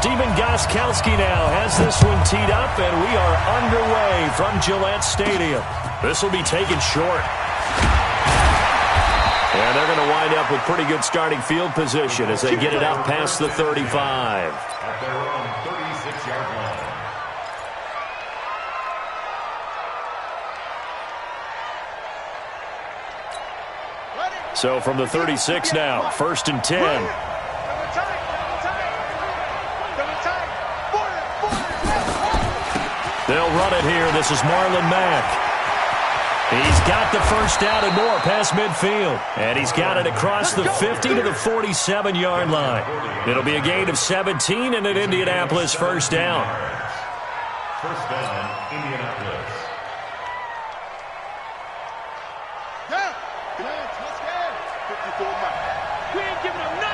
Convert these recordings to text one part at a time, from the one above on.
Steven Gostkowski now has this one teed up, and we are underway from Gillette Stadium. This will be taken short. And they're going to wind up with pretty good starting field position as they get it out past the 35. At their own 36-yard line. So from the 36 now, 1st and 10. They'll run it here. This is Marlon Mack. He's got the first down and more past midfield. And he's got it across the 50 to the 47-yard line. It'll be a gain of 17 and an Indianapolis first down. First down, Indianapolis. We ain't giving them nothing.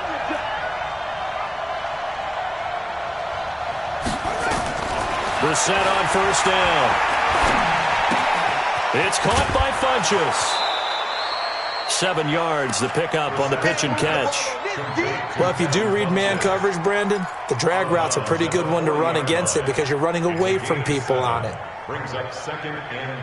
The set on first down. It's caught by Funchess. 7 yards, the pickup on the pitch and catch. Well, if you do read man coverage, Brandon, the drag route's a pretty good one to run against it because you're running away from people on it. Brings up 2nd and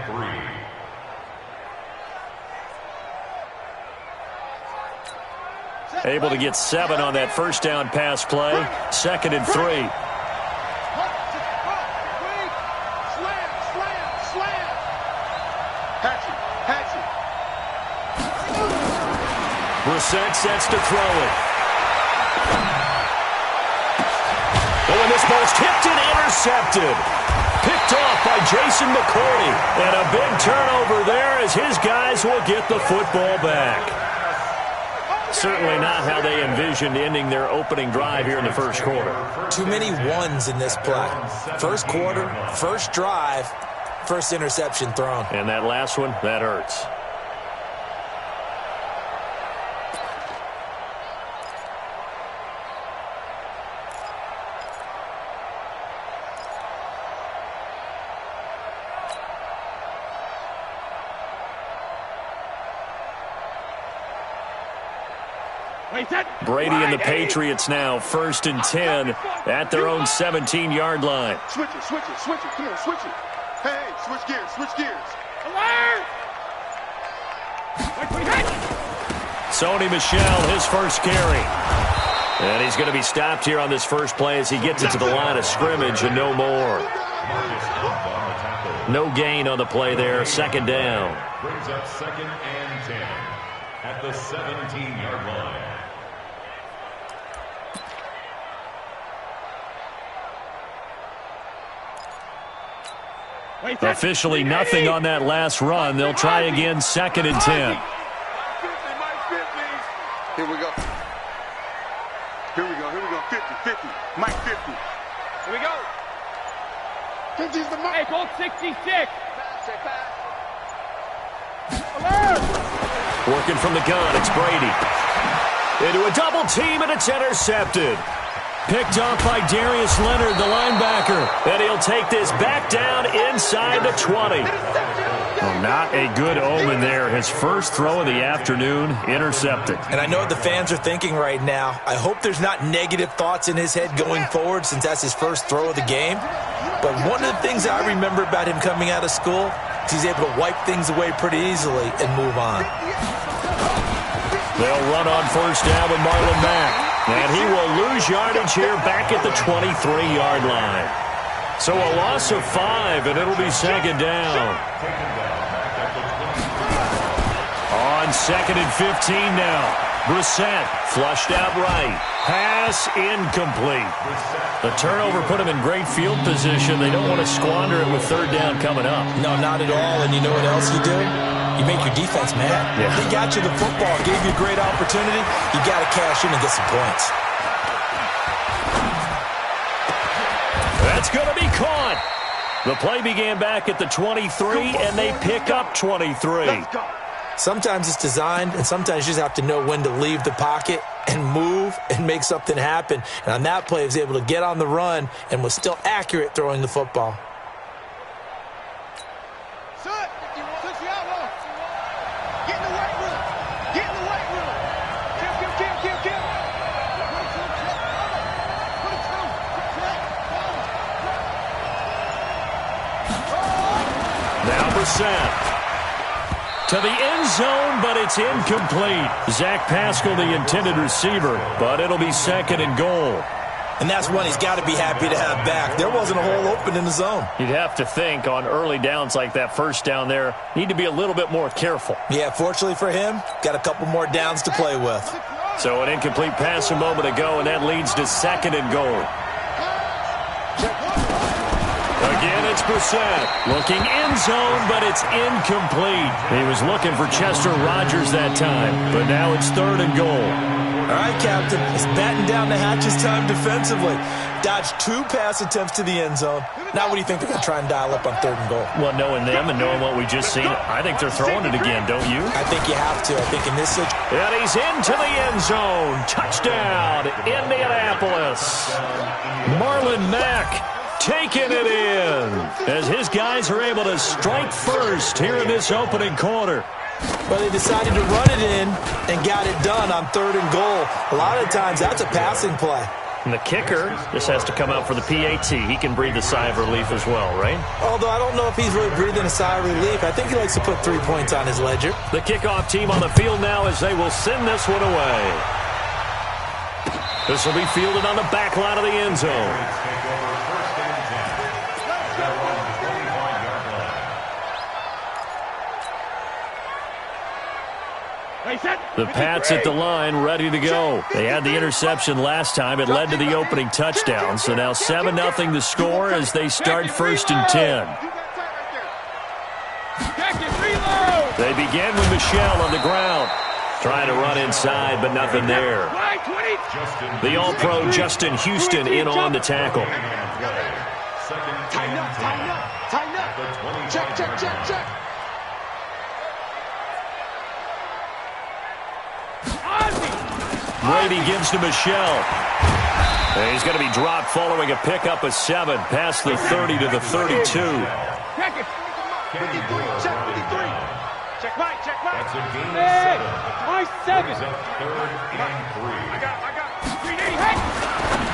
3. Able to get 7 on that first down pass play. 2nd and 3. Brissett sets to throw it. Oh, and this ball's tipped and intercepted. Picked off by Jason McCourty. And a big turnover there as his guys will get the football back. Certainly not how they envisioned ending their opening drive here in the first quarter. Too many ones in this play. First quarter, first drive, first interception thrown. And that last one, that hurts. Brady and the Patriots now 1st and 10 at their own 17-yard line. Switch it. Come on, switch it. Hey, switch gears. Alert! Sony Michel, his first carry. And he's going to be stopped here on this first play as he gets it to the line of scrimmage and no more. No gain on the play there, 2nd down. Brings up 2nd and 10 at the 17-yard line. Officially nothing on that last run. They'll try again, 2nd and 10. Here we go. 50. Mike 50. Here we go. 50's the Mike. Hey, go 66. Working from the gun, it's Brady. Into a double team, and it's intercepted. Picked off by Darius Leonard, the linebacker. And he'll take this back down inside the 20. Well, not a good omen there. His first throw of the afternoon, intercepted. And I know what the fans are thinking right now. I hope there's not negative thoughts in his head going forward since that's his first throw of the game. But one of the things I remember about him coming out of school is he's able to wipe things away pretty easily and move on. They'll run on first down with Marlon Mack. And he will lose yardage here back at the 23-yard line. So a loss of 5, and it'll be 2nd down. On 2nd and 15 now. Brissett flushed out right. Pass incomplete. The turnover put him in great field position. They don't want to squander it with 3rd down coming up. No, not at all. And you know what else you do? You make your defense mad. Yeah. They got you the football, gave you a great opportunity. You got to cash in and get some points. That's going to be caught. The play began back at the 23, and they pick up 23. Sometimes it's designed, and sometimes you just have to know when to leave the pocket and move and make something happen. And on that play, he was able to get on the run and was still accurate throwing the football. To the end zone, but it's incomplete. Zach Pascal, the intended receiver, but it'll be 2nd and goal. And that's one he's got to be happy to have back. There wasn't a hole open in the zone. You'd have to think on early downs like that, first down there, need to be a little bit more careful. Yeah, fortunately for him, got a couple more downs to play with. So an incomplete pass a moment ago, and that leads to 2nd and goal. Again, it's Brissett. Looking end zone, but it's incomplete. He was looking for Chester Rogers that time, but now it's 3rd and goal. All right, Captain, it's batten down the hatches time defensively. Dodged 2 pass attempts to the end zone. Now what do you think they're going to try and dial up on 3rd and goal? Well, knowing them and knowing what we just seen, I think they're throwing it again, don't you? I think you have to. I think in this situation. And he's into the end zone. Touchdown, Indianapolis. Marlon Mack taking it in as his guys are able to strike first here in this opening quarter. Well, they decided to run it in and got it done on 3rd and goal. A lot of times, that's a passing play. And the kicker just has to come out for the PAT. He can breathe a sigh of relief as well, right? Although I don't know if he's really breathing a sigh of relief. I think he likes to put 3 points on his ledger. The kickoff team on the field now as they will send this one away. This will be fielded on the back line of the end zone. The Pats at the line, ready to go. They had the interception last time. It led to the opening touchdown. So now 7-0 the score as they start 1st and 10. They begin with Michel on the ground. Trying to run inside, but nothing there. The All-Pro Justin Houston in on the tackle. Tighten up, tighten up, tighten up. Check, check, check, check. Brady gives to Michel. And he's going to be dropped following a pickup of 7 past the 30 to the 32. Check it. 53, check 53. Check right, check right. That's a gain of 7. My 7. He's up 3rd and 3. I got. 3D, hey.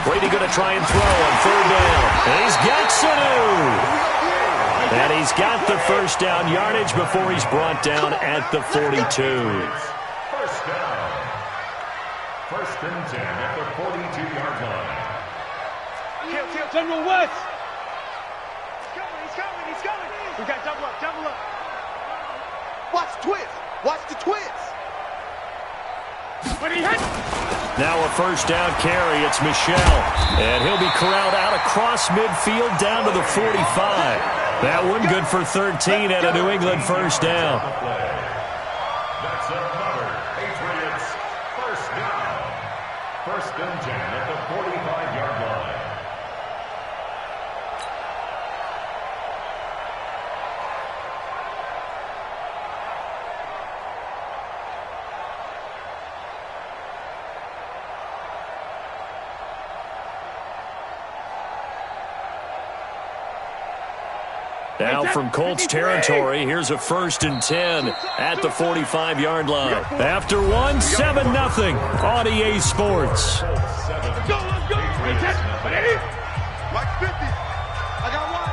Brady going to try and throw on 3rd down. And he's got Sanu. And he's got the first down yardage before he's brought down at the 42. First down. 1st and 10 at the 42-yard line. Kill, General West. He's coming. We got double up. Watch the twist. When he hits. Now a first down carry. It's Michel. And he'll be corralled out across midfield down to the 45. That one good for 13 at a New England first down. That's another Patriots first down. 1st and 10 at the 45-yard line. Now from Colts territory, here's a 1st and 10 at the 45-yard line. After one, 7-0 on EA Sports. Let's go. Mike 50. I got one.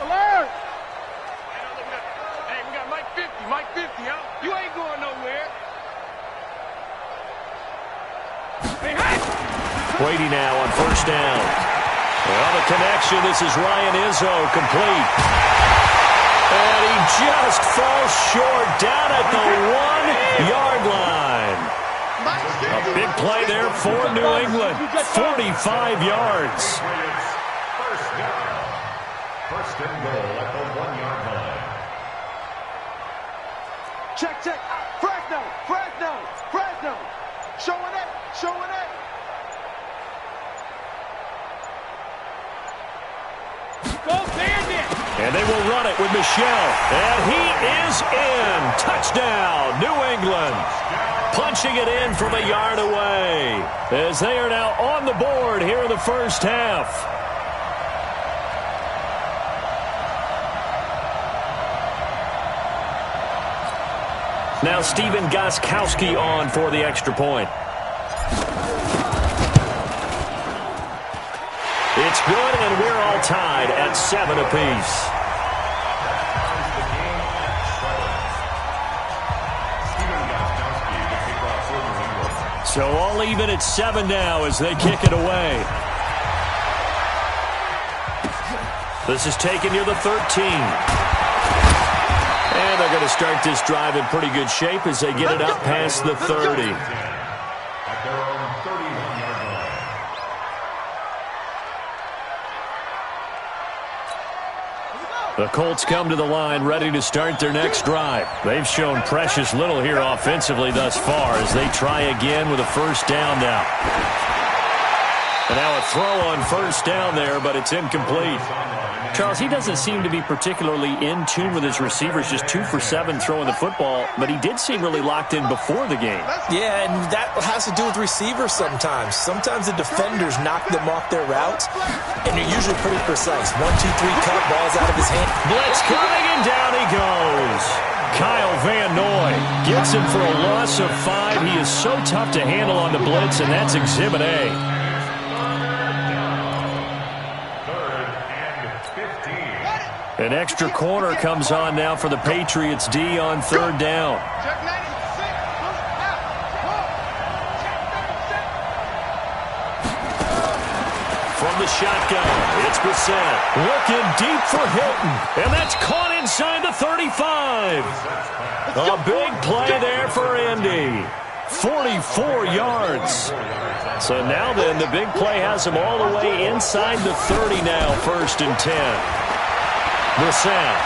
Alert! Hey, we got Mike 50, huh? You ain't going nowhere. Brady now on first down. Well, the connection, this is Ryan Izzo, complete. And he just falls short down at the 1-yard line. A big play there for New England. 45 yards. First down. 1st and goal at the 1-yard line. Check. Fresno. Showing it. Go Bandit. And they will run it with Michel. And he is in. Touchdown, New England. Punching it in from a yard away as they are now on the board here in the first half. Now Stephen Gostkowski on for the extra point. good, and we're all tied at 7 apiece. So all even at 7 now as they kick it away. This is taken near the 13. And they're going to start this drive in pretty good shape as they get it up past the 30. At their own 31-yard line. The Colts come to the line ready to start their next drive. They've shown precious little here offensively thus far as they try again with a first down now. And now a throw on first down there, but it's incomplete. Charles, he doesn't seem to be particularly in tune with his receivers, just 2 for 7 throwing the football, but he did seem really locked in before the game. Yeah, and that has to do with receivers sometimes. Sometimes the defenders knock them off their routes, and they're usually pretty precise. 1, 2, 3, cut, ball's out of his hand. Blitz coming, and down he goes. Kyle Van Noy gets him for a loss of 5. He is so tough to handle on the blitz, and that's Exhibit A. An extra corner comes on now for the Patriots D on third down. From the shotgun, it's Brissett. Looking deep for Hilton. And that's caught inside the 35. A big play there for Indy. 44 yards. So now then, the big play has him all the way inside the 30 now, 1st and 10. Brissett.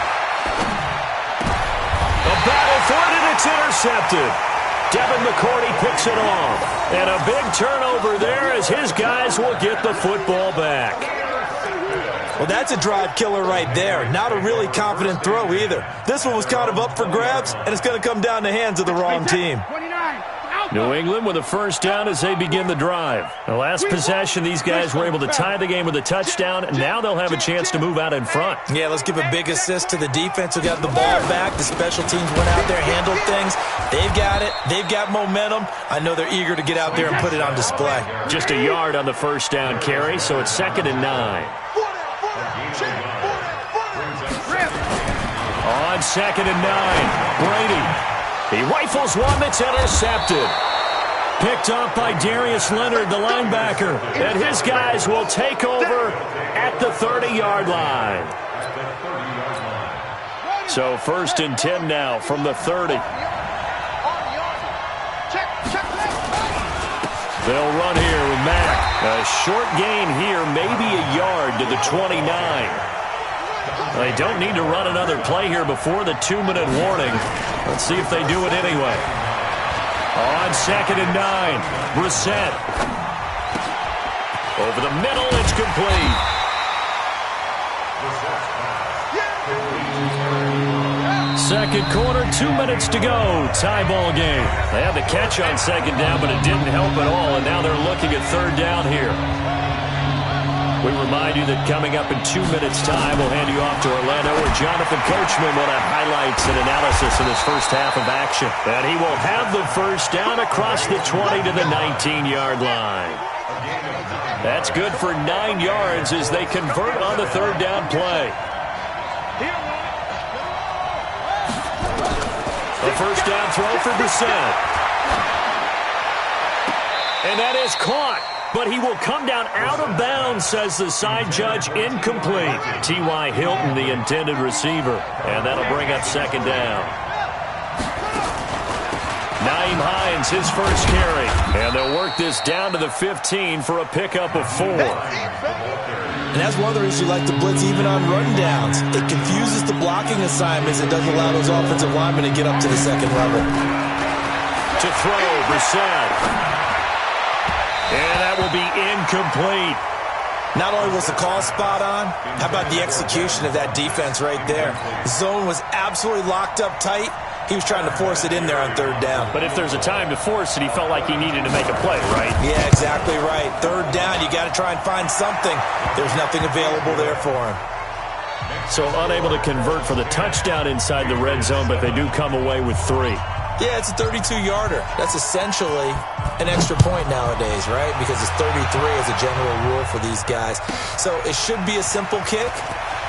A battle for it, and it's intercepted. Devin McCourty picks it off. And a big turnover there as his guys will get the football back. Well, that's a drive killer right there. Not a really confident throw either. This one was kind of up for grabs, and it's going to come down the hands of the wrong team. New England with a first down as they begin the drive. The last possession, these guys were able to tie the game with a touchdown, and now they'll have a chance to move out in front. Yeah, let's give a big assist to the defense who got the ball back. The special teams went out there, handled things. They've got it. They've got momentum. I know they're eager to get out there and put it on display. Just a yard on the first down carry, so it's 2nd and 9. On 2nd and 9, Brady. He rifles one that's intercepted. Picked off by Darius Leonard, the linebacker. And his guys will take over at the 30-yard line. So 1st and 10 now from the 30. They'll run here with Mack. A short gain here, maybe a yard to the 29. They don't need to run another play here before the 2-minute warning. Let's see if they do it anyway. On 2nd and 9, Brissett. Over the middle, it's complete. Second quarter, 2 minutes to go. Tie ball game. They had the catch on second down, but it didn't help at all, and now they're looking at third down here. We remind you that coming up in 2 minutes' time, we'll hand you off to Orlando, where Jonathan Coachman will have highlights and analysis of this first half of action. And he will have the first down across the 20 to the 19-yard line. That's good for 9 yards as they convert on the third down play. A first down throw for Brissett. And that is caught. But he will come down out of bounds, says the side judge. Incomplete. T.Y. Hilton, the intended receiver. And that'll bring up 2nd down. Nyheim Hines, his first carry. And they'll work this down to the 15 for a pickup of 4. And that's one of the reasons you like to blitz even on rundowns. It confuses the blocking assignments. It doesn't allow those offensive linemen to get up to the second level. To throw, Brissett. And that will be incomplete. Not only was the call spot on, how about the execution of that defense right there? The zone was absolutely locked up tight. He was trying to force it in there on third down. But if there's a time to force it, he felt like he needed to make a play, right? Yeah, exactly right. Third down, you got to try and find something. There's nothing available there for him. So unable to convert for the touchdown inside the red zone, but they do come away with 3. Yeah, it's a 32-yarder. That's essentially an extra point nowadays, right? Because it's 33 as a general rule for these guys. So it should be a simple kick.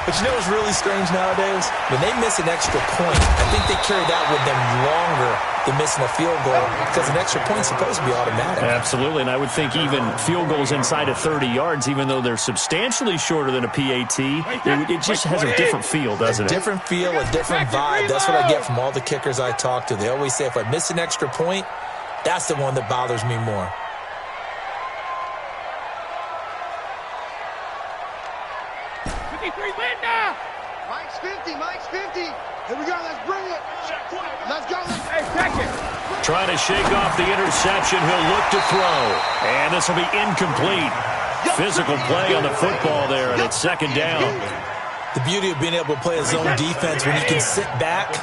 But you know what's really strange nowadays? When they miss an extra point, I think they carry that with them longer than missing a field goal because an extra point is supposed to be automatic. Absolutely, and I would think even field goals inside of 30 yards, even though they're substantially shorter than a PAT, it just has a different feel, doesn't it? A different feel, a different vibe. That's what I get from all the kickers I talk to. They always say if I miss an extra point, that's the one that bothers me more. Mike's 50, Mike's 50. Here we go, let's bring it. Let's go, hey, check it. Trying to shake off the interception, he'll look to throw. And this will be incomplete. Physical play on the football there, and it's second down. The beauty of being able to play a zone defense when you can sit back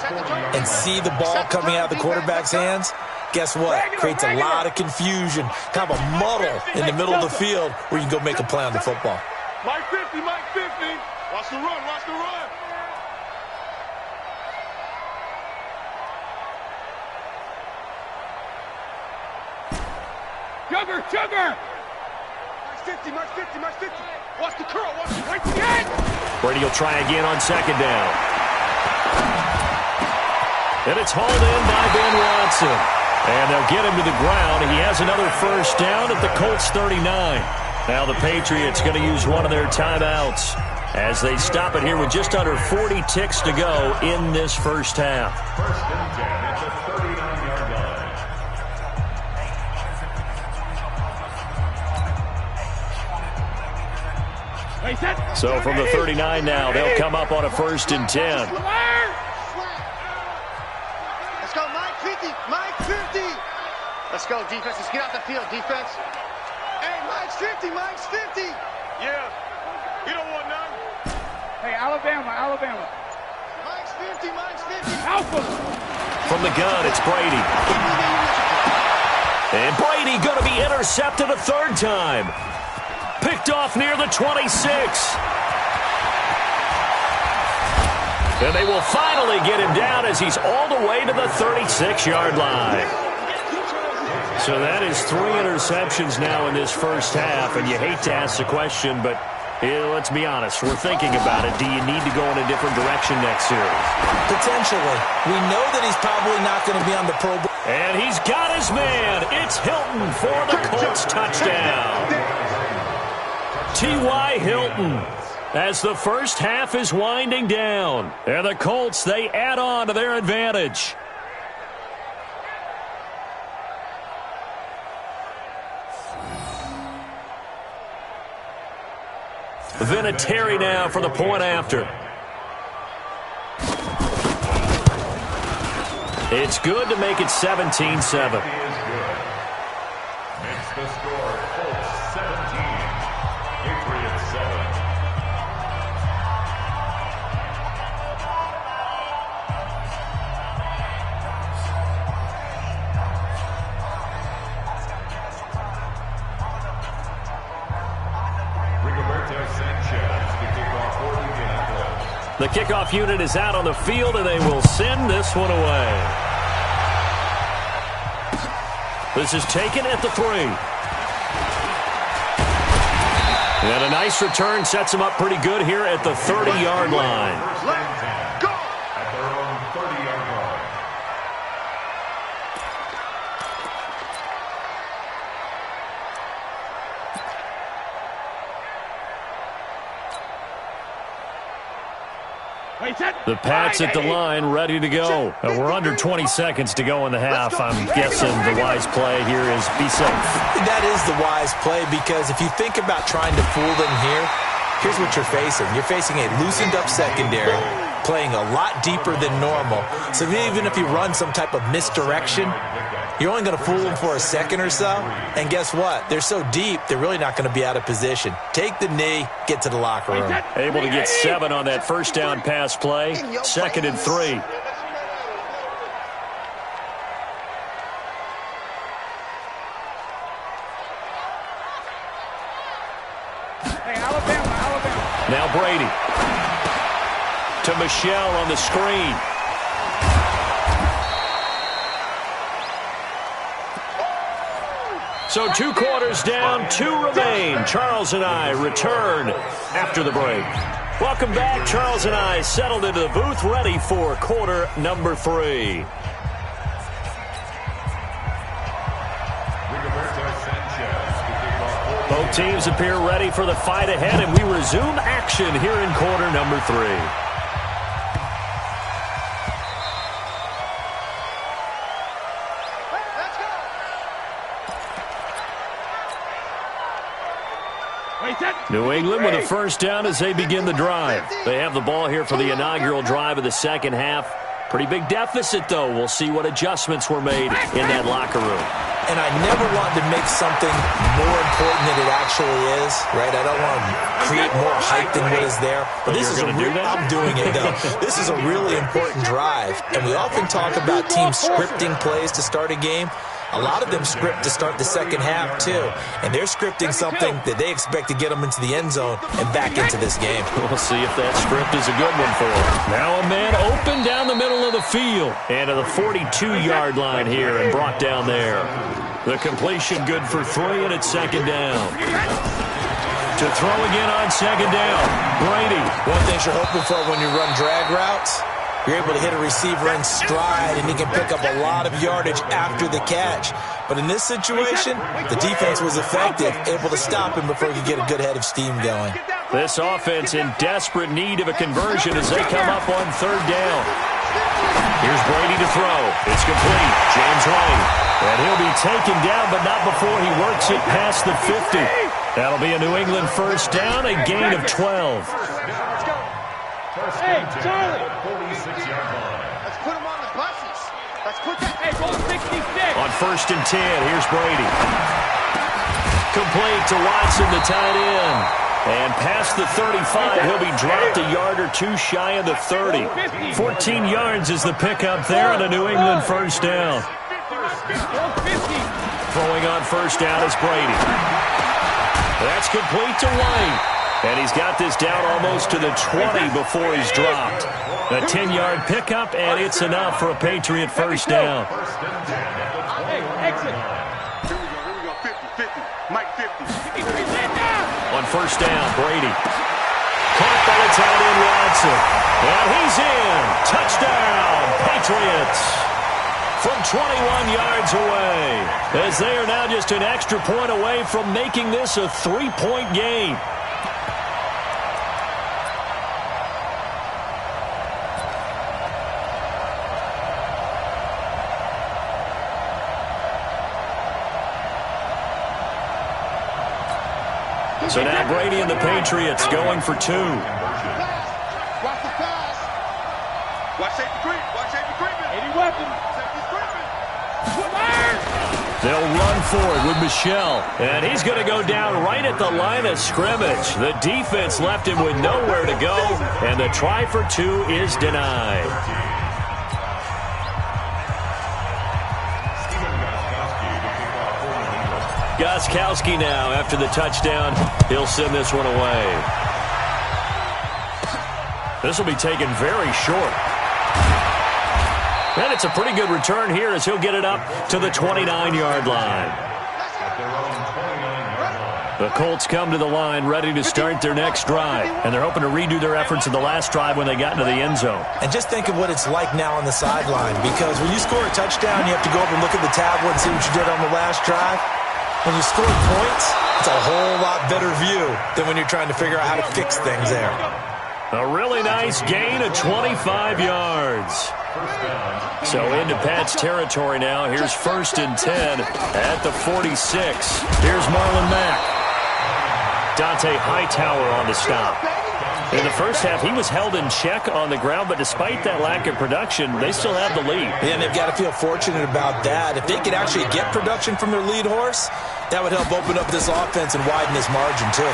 and see the ball coming out of the quarterback's hands, guess what? Creates a lot of confusion, kind of a muddle in the middle of the field where you can go make a play on the football. Mike 50, Mike 50. Watch the run, watch the run. Sugar. Mike's 50, Mike's 50, Mike's 50. Watch the curl, watch it right to the end. Brady will try again on second down. And it's hauled in by Ben Watson. And they'll get him to the ground. He has another first down at the Colts 39. Now the Patriots going to use one of their timeouts as they stop it here with just under 40 ticks to go in this first half. First and 10 at the 39-yard line. So from the 39 now, they'll come up on a first and 10. Let's go, Mike 50, Mike 50. Let's go, defense. Let's get out the field, defense. Hey, Mike's 50, Mike's 50. Yeah, you don't want none. Hey, Alabama. Mike's 50, Mike's 50. Alpha. From the gun, it's Brady. And Brady going to be intercepted a third time. Picked off near the 26. And they will finally get him down as he's all the way to the 36-yard line. So that is 3 interceptions now in this first half, and you hate to ask the question, but let's be honest, we're thinking about it. Do you need to go in a different direction next series? Potentially. We know that he's probably not going to be on the Pro Bowl. And he's got his man. It's Hilton for the Colts touchdown. T.Y. Hilton as the first half is winding down. And the Colts, they add on to their advantage. Vinatieri now for the point after. It's good to make it 17-7. Makes the score Colts 17, Patriots 7. The kickoff unit is out on the field, and they will send this one away. This is taken at the 3. And a nice return sets him up pretty good here at the 30-yard line. Go! At their own 30-yard line. The Pats at the line, ready to go. We're under 20 seconds to go in the half. I'm guessing the wise play here is be safe. That is the wise play, because if you think about trying to fool them here, here's what you're facing. You're facing a loosened up secondary, playing a lot deeper than normal. So even if you run some type of misdirection, you're only going to fool them for a second or so. And guess what? They're so deep, they're really not going to be out of position. Take the knee, get to the locker room. Able to get 7 on that first down pass play. 2nd and 3. Hey, Alabama. Now Brady. To Michelle on the screen. So 2 quarters down, 2 remain. Charles and I return after the break. Welcome back. Charles and I settled into the booth, ready for quarter number 3. Both teams appear ready for the fight ahead, and we resume action here in quarter number 3. New England with a first down as they begin the drive. They have the ball here for the inaugural drive of the second half. Pretty big deficit, though. We'll see what adjustments were made in that locker room. And I never wanted to make something more important than it actually is, right? I don't want to create more hype than what is there. But this is I'm doing it, though. This is a really important drive. And we often talk about teams scripting plays to start a game. A lot of them script to start the second half, too. And they're scripting something that they expect to get them into the end zone and back into this game. We'll see if that script is a good one for them. Now a man open down the middle of the field. And to the 42-yard line here and brought down there. The completion good for 3, and it's second down. To throw again on second down. Brady. One thing you're hoping for when you run drag routes, you're able to hit a receiver in stride, and he can pick up a lot of yardage after the catch. But in this situation, the defense was effective, able to stop him before he could get a good head of steam going. This offense in desperate need of a conversion as they come up on third down. Here's Brady to throw. It's complete. James White. And he'll be taken down, but not before he works it past the 50. That'll be a New England first down, a gain of 12. Hey, Charlie! 46-yard line. Let's put him on the buses. Let's put that. Hey, ball 66. On first and 10, here's Brady. Complete to Watson, the tight end. And past the 35, he'll be dropped a yard or 2 shy of the 30. 14 yards is the pickup there on a New England first down. Throwing on first down is Brady. That's complete to White. And he's got this down almost to the 20 before he's dropped. A 10-yard pickup, and it's enough for a Patriot first down. Hey, exit. Here we go. 50, 50. Mike 50. On first down, Brady. Caught by the tight end, Watson. And he's in. Touchdown, Patriots. From 21 yards away. As they are now just an extra point away from making this a 3-point game. So now Brady and the Patriots going for 2. Watch the pass. Watch safety creep. Watch safety creeping. Any weapon. Safety's creeping. They'll run for it with Michelle. And he's going to go down right at the line of scrimmage. The defense left him with nowhere to go. And the try for 2 is denied. Gostkowski now after the touchdown. He'll send this one away. This will be taken very short. And it's a pretty good return here as he'll get it up to the 29-yard line. The Colts come to the line ready to start their next drive. And they're hoping to redo their efforts in the last drive when they got into the end zone. And just think of what it's like now on the sideline. Because when you score a touchdown, you have to go up and look at the tablet and see what you did on the last drive. When you score points, it's a whole lot better view than when you're trying to figure out how to fix things there. A really nice gain of 25 yards. So into Pat's territory now. Here's first and 10 at the 46. Here's Marlon Mack. Dante Hightower on the stop. In the first half, he was held in check on the ground, but despite that lack of production, they still have the lead. Yeah, and they've got to feel fortunate about that. If they could actually get production from their lead horse, that would help open up this offense and widen this margin, too.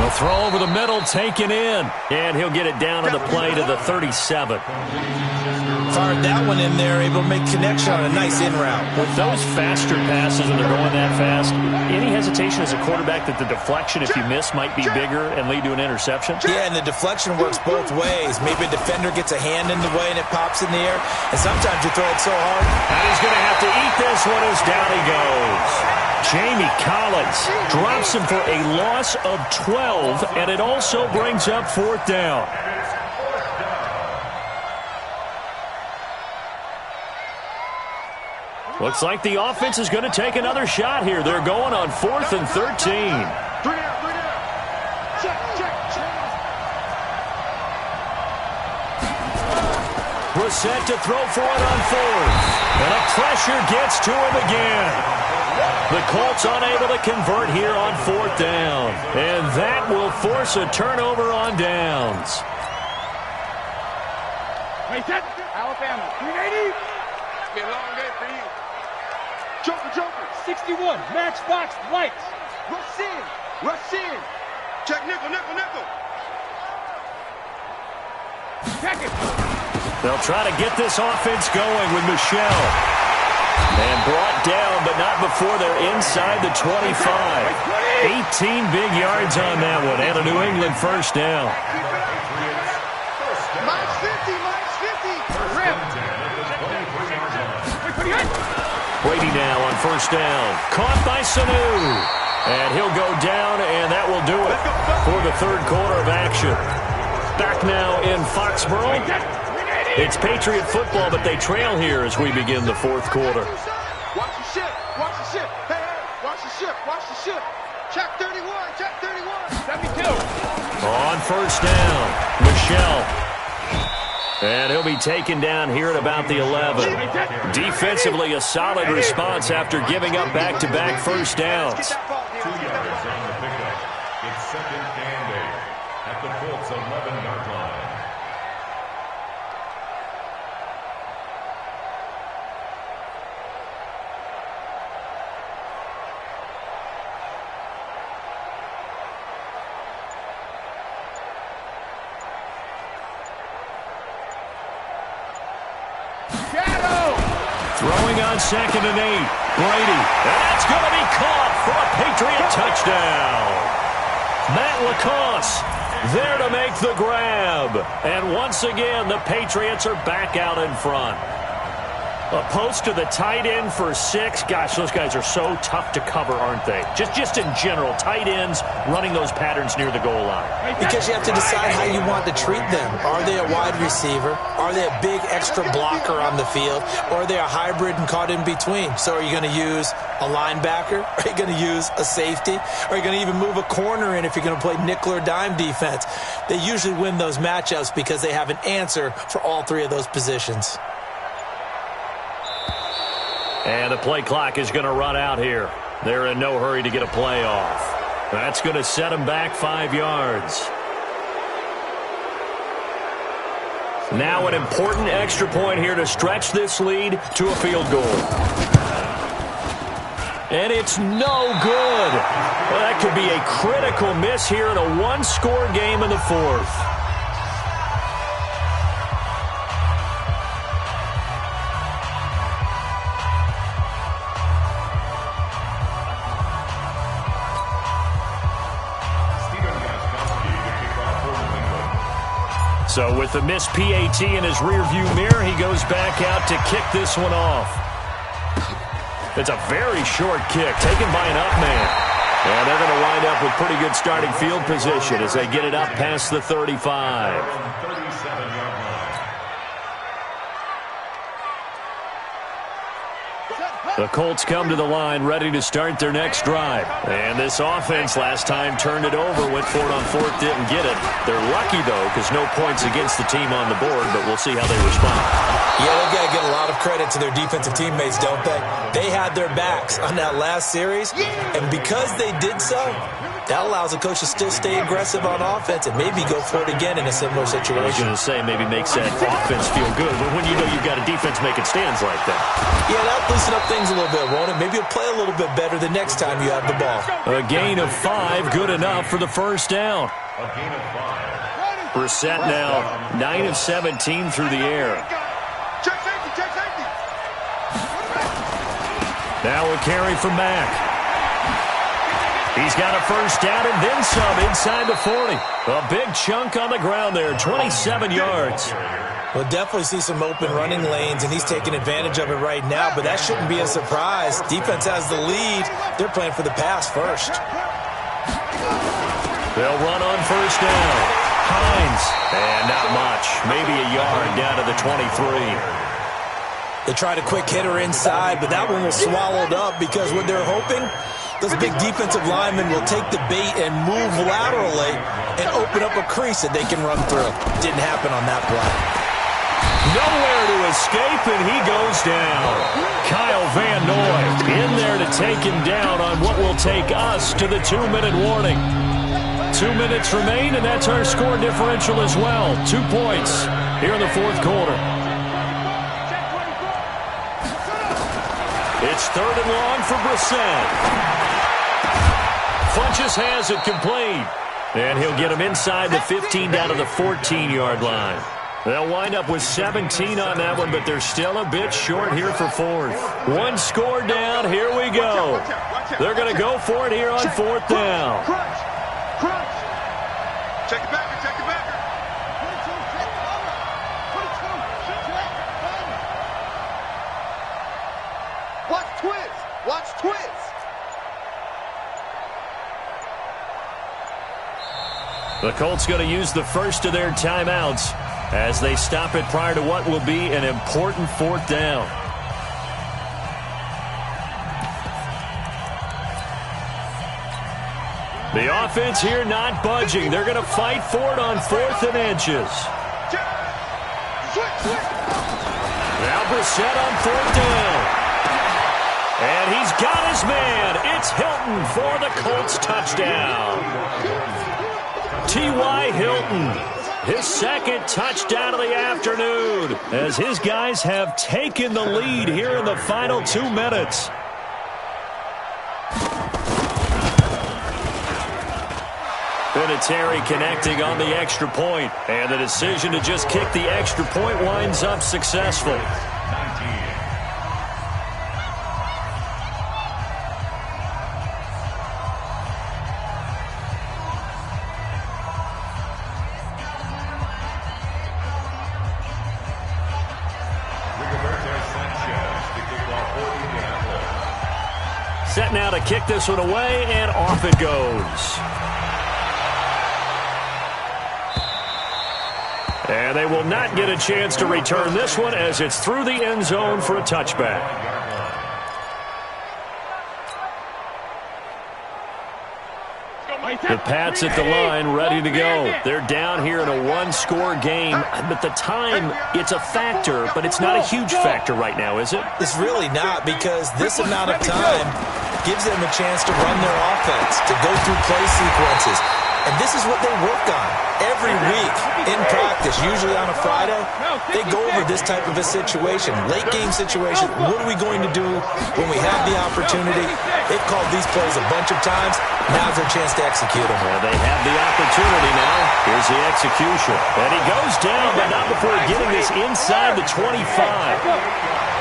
He'll throw over the middle, taken in. And he'll get it down on the play to the 37. fired that one in there, able to make connection on a nice in route. With those faster passes when they're going that fast, any hesitation as a quarterback that the deflection, if you miss, might be bigger and lead to an interception? Yeah, and the deflection works both ways. Maybe a defender gets a hand in the way and it pops in the air, and sometimes you throw it so hard. And he's going to have to eat this one as down he goes. Jamie Collins drops him for a loss of 12, and it also brings up 4th down. Looks like the offense is going to take another shot here. They're going on 4th and 13. 3 down. Check. Brissett to throw for it on 4th. And a pressure gets to him again. The Colts unable to convert here on 4th down. And that will force a turnover on downs. Alabama, 380. Be a long day for you. Joker. 61, matchbox, lights. Rush in. Check nickel. Check it. They'll try to get this offense going with Michelle. And brought down, but not before they're inside the 25. 18 big yards on that one, and a New England 1st down. Mike's 50. Brady now on 1st down. Caught by Sanu. And he'll go down, and that will do it for the 3rd quarter of action. Back now in Foxborough. It's Patriot football, but they trail here as we begin the 4th quarter. Watch the ship. Hey, watch the ship. Check 31. 72. On 1st down, Michelle. And he'll be taken down here at about the 11. Defensively, a solid response after giving up back-to-back 1st downs. 2 yards on the pickup. It's 2nd and 8 at the Colts' 11-yard line. Throwing on 2nd and 8. Brady. And that's going to be caught for a Patriot touchdown. Matt LaCosse there to make the grab. And once again, the Patriots are back out in front. A post to the tight end for 6. Gosh, those guys are so tough to cover, aren't they? Just in general, tight ends running those patterns near the goal line. Because you have to decide how you want to treat them. Are they a wide receiver? Are they a big extra blocker on the field? Or are they a hybrid and caught in between? So are you going to use a linebacker? Are you going to use a safety? Are you going to even move a corner in if you're going to play nickel or dime defense? They usually win those matchups because they have an answer for all 3 of those positions. And the play clock is going to run out here. They're in no hurry to get a play off. That's going to set them back 5 yards. Now an important extra point here to stretch this lead to a field goal. And it's no good. Well, that could be a critical miss here in a one-score game in the 4th. So with the missed PAT in his rearview mirror, he goes back out to kick this one off. It's a very short kick taken by an up man. And they're going to wind up with pretty good starting field position as they get it up past the 35. 37-yard line. The Colts come to the line ready to start their next drive. And this offense last time turned it over, went for it on 4th, didn't get it. They're lucky, though, because no points against the team on the board, but we'll see how they respond. Yeah, they've got to give a lot of credit to their defensive teammates, don't they? They had their backs on that last series, and because they did so, that allows the coach to still stay aggressive on offense and maybe go for it again in a similar situation. I was going to say maybe makes that offense feel good, but when you know you've got a defense making stands like that. Yeah, that'll loosen up things a little bit, won't it? Maybe you'll play a little bit better the next time you have the ball. A gain of 5, good enough for the 1st down. A gain of 5. Brissett now 9 of 17 through the air. Check. Now a carry from Mack. He's got a first down and then some inside the 40. A big chunk on the ground there, 27 yards. We'll definitely see some open running lanes, and he's taking advantage of it right now, but that shouldn't be a surprise. Defense has the lead. They're playing for the pass first. They'll run on first down. Hines, and not much. Maybe a yard down to the 23. They tried a quick hitter inside, but that one was swallowed up because what they're hoping, those big defensive linemen will take the bait and move laterally and open up a crease that they can run through. Didn't happen on that play. Nowhere to escape, and he goes down. Kyle Van Noy in there to take him down on what will take us to the 2-minute warning. 2 minutes remain, and that's our score differential as well. 2 points here in the fourth quarter. It's 3rd and long for Brissett. Funchess has it complete. And he'll get him inside the 15 down to the 14-yard line. They'll wind up with 17 on that one, but they're still a bit short here for 4th. 1 score down. Here we go. They're going to go for it here on 4th down. Crunch. Check it back. Check it back. Watch twins. Watch twins. The Colts going to use the first of their timeouts as they stop it prior to what will be an important 4th down. The offense here not budging. They're going to fight for it on 4th and inches. Now Brissett on 4th down. And he's got his man. It's Hilton for the Colts touchdown. T.Y. Hilton. His 2nd touchdown of the afternoon as his guys have taken the lead here in the final 2 minutes. Vinatieri connecting on the extra point, and the decision to just kick the extra point winds up successful. Set now to kick this one away, and off it goes. And they will not get a chance to return this one as it's through the end zone for a touchback. The Pats at the line, ready to go. They're down here in a 1-score game, but the time, it's a factor, but it's not a huge factor right now, is it? It's really not, because this amount of time gives them a chance to run their offense, to go through play sequences. And this is what they work on every week in practice, usually on a Friday. They go over this type of a situation, late game situation. What are we going to do when we have the opportunity? They've called these plays a bunch of times. Now's their chance to execute them. Well, they have the opportunity now. Here's the execution. And he goes down, but not before getting this inside the 25.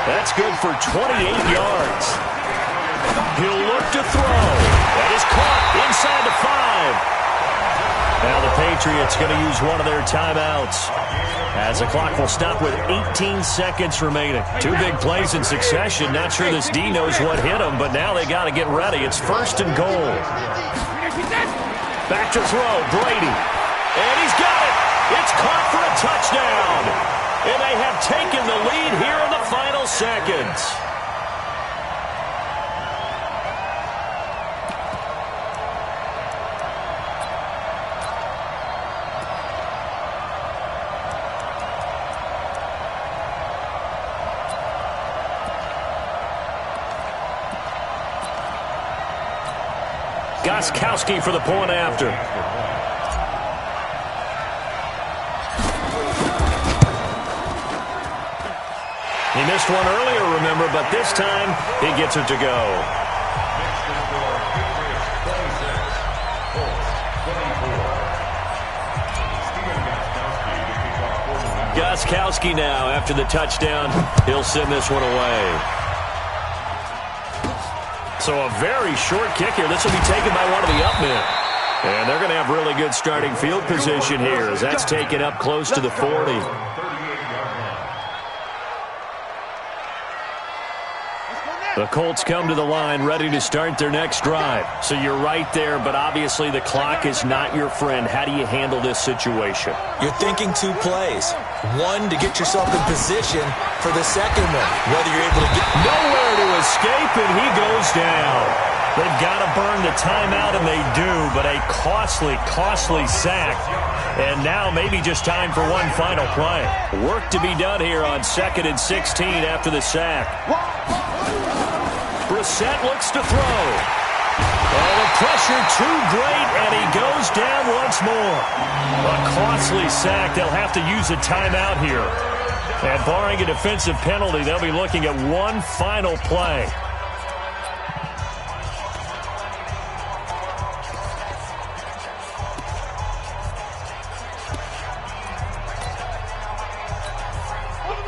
That's good for 28 yards. He'll look to throw. That is caught inside the 5. Now the Patriots going to use one of their timeouts as the clock will stop with 18 seconds remaining. 2 big plays in succession. Not sure this D knows what hit him, but now they got to get ready. It's 1st and goal. Back to throw, Brady. And he's got it. It's caught for a touchdown. And they have taken the lead here in the final seconds. Gostkowski for the point after. He missed one earlier, remember, but this time he gets it to go. Gostkowski now after the touchdown. He'll send this one away. So a very short kick here. This will be taken by one of the up men. And they're going to have really good starting field position here as that's taken up close to the 40. The Colts come to the line ready to start their next drive. So you're right there, but obviously the clock is not your friend. How do you handle this situation? You're thinking 2 plays. One, to get yourself in position for the second one. Whether you're able to get nowhere to escape, and he goes down. They've got to burn the timeout, and they do, but a costly, costly sack. And now maybe just time for one final play. Work to be done here on 2nd and 16 after the sack. Brissett looks to throw. Oh, the pressure too great, and he goes down once more. A costly sack. They'll have to use a timeout here. And barring a defensive penalty, they'll be looking at one final play.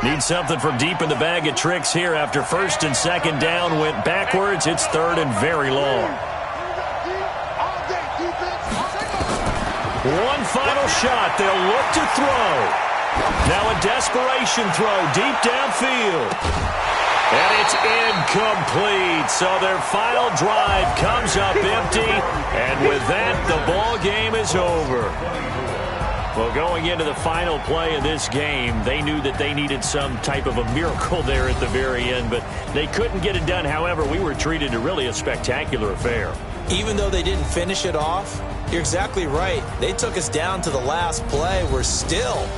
Need something from deep in the bag of tricks here after 1st and 2nd down went backwards. It's 3rd and very long. One final shot. They'll look to throw. Now a desperation throw deep downfield. And it's incomplete. So their final drive comes up empty. And with that, the ball game is over. Well, going into the final play of this game, they knew that they needed some type of a miracle there at the very end, but they couldn't get it done. However, we were treated to really a spectacular affair. Even though they didn't finish it off, you're exactly right. They took us down to the last play. We're still